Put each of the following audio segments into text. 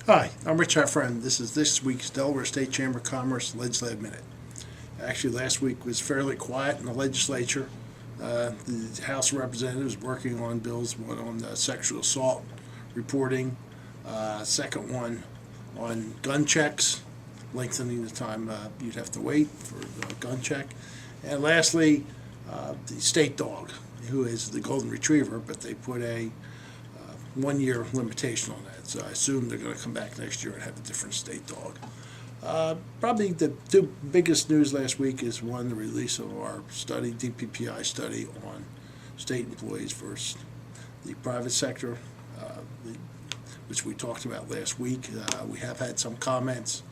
Hi, I'm Rich Heffron. This is this week's Delaware State Chamber of Commerce Legislative Minute. Actually, last week was fairly quiet in the legislature. The House of Representatives working on bills, one on sexual assault reporting, second one on gun checks, lengthening the time you'd have to wait for a gun check, and lastly, the state dog, who is the golden retriever, but they put a 1 year limitation on that. So I assume they're going to come back next year and have a different state dog. Probably the two biggest news last week is one, the release of our study, DPPI study on state employees versus the private sector, which we talked about last week. We have had some comments,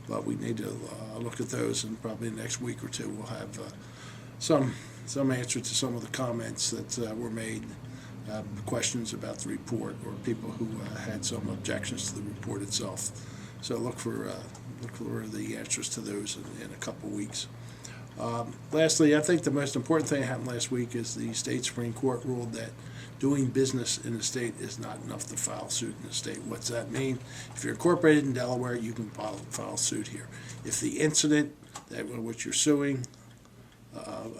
but we need to look at those, and probably next week or two we'll have some answer to some of the comments that were made. Questions about the report, or people who had some objections to the report itself. So look for the answers to those in a couple weeks. Lastly, I think the most important thing that happened last week is the state Supreme Court ruled that doing business in the state is not enough to file suit in the state. What's that mean? If you're incorporated in Delaware, you can file suit here. If the incident that which you're suing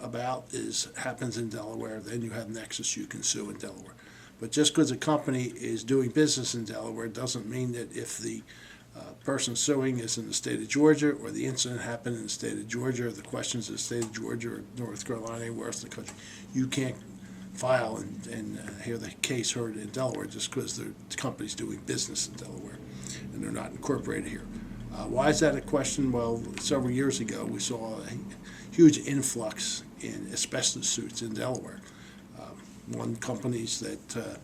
about happens in Delaware, then you have nexus, you can sue in Delaware. But just because a company is doing business in Delaware doesn't mean that if the person suing is in the state of Georgia, or the incident happened in the state of Georgia, or the questions in the state of Georgia or North Carolina, anywhere else in the country, you can't file and hear the case heard in Delaware just because the company's doing business in Delaware and they're not incorporated here. Why is that a question? Well, several years ago we saw a huge influx in asbestos suits in Delaware. One, companies that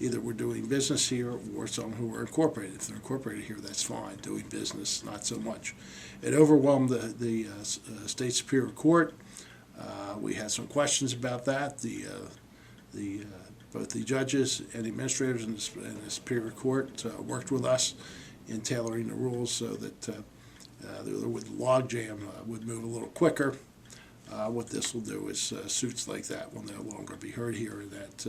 either were doing business here or some who were incorporated. If they're incorporated here, that's fine. Doing business, not so much. It overwhelmed the state Superior Court. We had some questions about that. Both the judges and the administrators in the Superior Court worked with us in tailoring the rules so that the logjam would move a little quicker. What this will do is suits like that will no longer be heard here, and that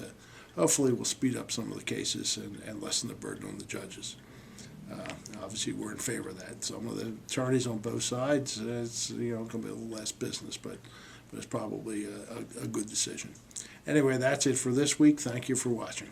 hopefully will speed up some of the cases and lessen the burden on the judges. Obviously, we're in favor of that. Some of the attorneys on both sides, it's going to be a little less business, but it's probably a good decision. Anyway, that's it for this week. Thank you for watching.